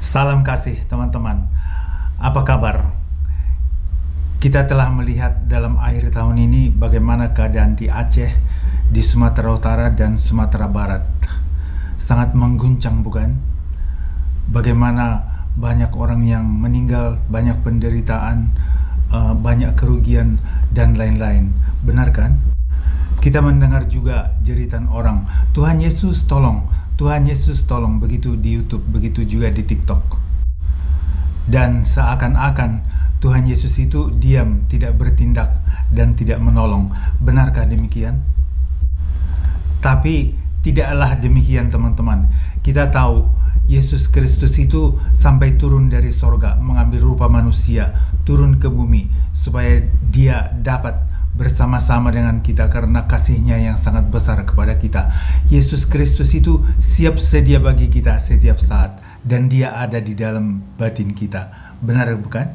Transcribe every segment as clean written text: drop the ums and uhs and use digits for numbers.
Salam kasih teman-teman. Apa kabar? Kita telah melihat dalam akhir tahun ini bagaimana keadaan di Aceh, di Sumatera Utara dan Sumatera Barat. Sangat mengguncang, bukan? Bagaimana banyak orang yang meninggal, banyak penderitaan, banyak kerugian dan lain-lain. Benar kan? Kita mendengar juga jeritan orang, Tuhan Yesus tolong, Tuhan Yesus tolong, begitu di YouTube, begitu juga di TikTok. Dan seakan-akan Tuhan Yesus itu diam, tidak bertindak dan tidak menolong. Benarkah demikian? Tapi tidaklah demikian, teman-teman. Kita tahu Yesus Kristus itu sampai turun dari sorga, mengambil rupa manusia, turun ke bumi supaya dia dapat bersama-sama dengan kita karena kasihnya yang sangat besar kepada kita. Yesus Kristus itu siap sedia bagi kita setiap saat dan dia ada di dalam batin kita. Benar bukan?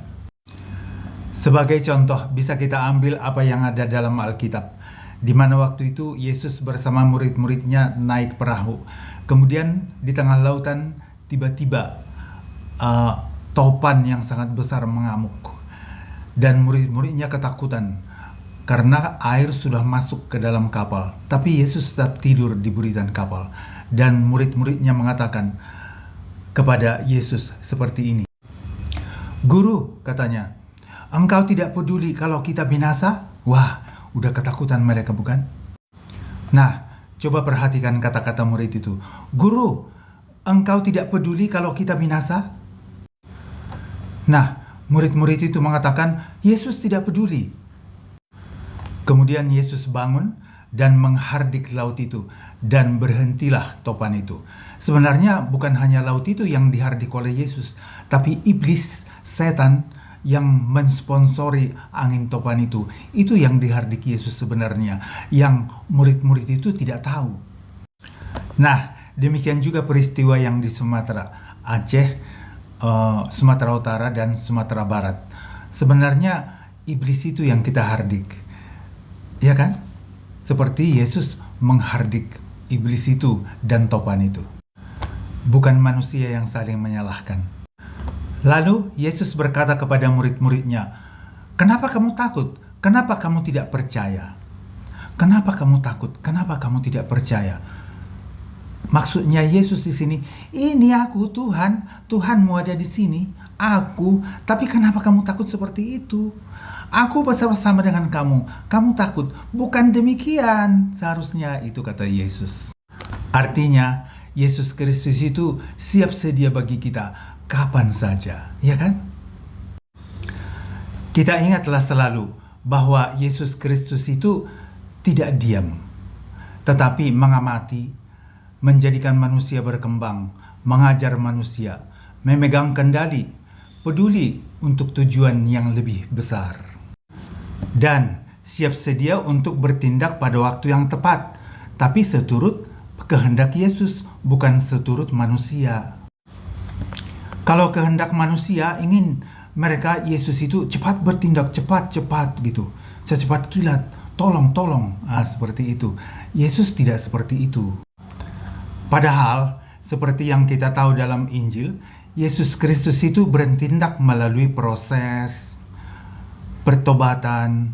Sebagai contoh bisa kita ambil apa yang ada dalam Alkitab, di mana waktu itu Yesus bersama murid-muridnya naik perahu. Kemudian di tengah lautan tiba-tiba topan yang sangat besar mengamuk dan murid-muridnya ketakutan karena air sudah masuk ke dalam kapal. Tapi Yesus tetap tidur di buritan kapal. Dan murid-muridnya mengatakan kepada Yesus seperti ini. Guru, katanya, engkau tidak peduli kalau kita binasa? Wah, udah ketakutan mereka, bukan? Nah, coba perhatikan kata-kata murid itu. Guru, engkau tidak peduli kalau kita binasa? Nah, murid-murid itu mengatakan, Yesus tidak peduli. Kemudian Yesus bangun dan menghardik laut itu dan berhentilah topan itu. Sebenarnya bukan hanya laut itu yang dihardik oleh Yesus, tapi iblis, setan yang mensponsori angin topan itu yang dihardik Yesus sebenarnya, yang murid-murid itu tidak tahu. Nah, demikian juga peristiwa yang di Sumatera, Aceh, Sumatera Utara dan Sumatera Barat. Sebenarnya iblis itu yang kita hardik. Ya kan? Seperti Yesus menghardik iblis itu dan topan itu. Bukan manusia yang saling menyalahkan. Lalu Yesus berkata kepada murid-muridnya, kenapa kamu takut? Kenapa kamu tidak percaya? Kenapa kamu takut? Kenapa kamu tidak percaya? Maksudnya Yesus di sini, ini aku Tuhan, Tuhanmu ada di sini, aku, tapi kenapa kamu takut seperti itu? Aku bersama-sama dengan kamu takut. Bukan demikian seharusnya, itu kata Yesus. Artinya, Yesus Kristus itu siap sedia bagi kita kapan saja, ya kan? Kita ingatlah selalu bahwa Yesus Kristus itu tidak diam, tetapi mengamati, menjadikan manusia berkembang, mengajar manusia, memegang kendali, peduli untuk tujuan yang lebih besar. Dan siap sedia untuk bertindak pada waktu yang tepat, tapi seturut kehendak Yesus, bukan seturut manusia. Kalau kehendak manusia ingin mereka Yesus itu cepat bertindak, cepat gitu, secepat kilat, tolong, seperti itu. Yesus tidak seperti itu. Padahal seperti yang kita tahu dalam Injil, Yesus Kristus itu bertindak melalui proses pertobatan,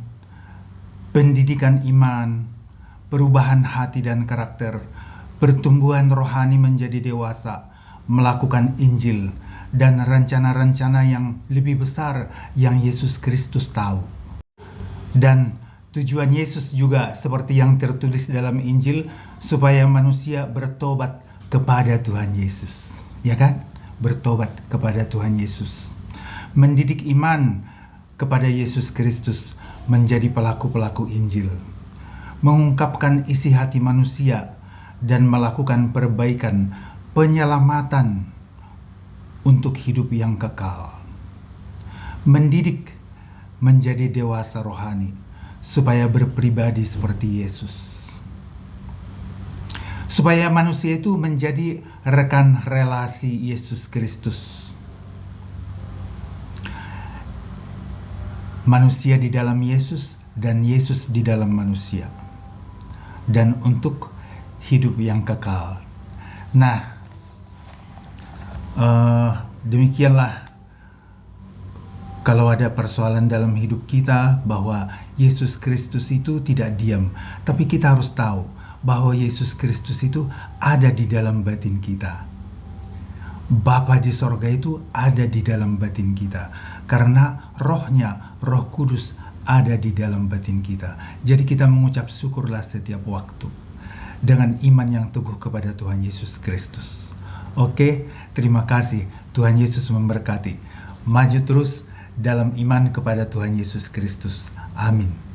pendidikan iman, perubahan hati dan karakter, pertumbuhan rohani menjadi dewasa, melakukan Injil, dan rencana-rencana yang lebih besar yang Yesus Kristus tahu. Dan tujuan Yesus juga seperti yang tertulis dalam Injil, supaya manusia bertobat kepada Tuhan Yesus. Ya kan? Bertobat kepada Tuhan Yesus. Mendidik iman kepada Yesus Kristus menjadi pelaku-pelaku Injil, mengungkapkan isi hati manusia dan melakukan perbaikan, penyelamatan untuk hidup yang kekal, mendidik menjadi dewasa rohani supaya berpribadi seperti Yesus, supaya manusia itu menjadi rekan relasi Yesus Kristus. Manusia di dalam Yesus dan Yesus di dalam manusia, dan untuk hidup yang kekal. Nah, Demikianlah kalau ada persoalan dalam hidup kita, bahwa Yesus Kristus itu tidak diam, tapi kita harus tahu bahwa Yesus Kristus itu ada di dalam batin kita. Bapa di sorga itu ada di dalam batin kita, karena rohnya, Roh Kudus ada di dalam batin kita. Jadi kita mengucap syukurlah setiap waktu dengan iman yang teguh kepada Tuhan Yesus Kristus. Oke, terima kasih. Tuhan Yesus memberkati. Maju terus dalam iman kepada Tuhan Yesus Kristus. Amin.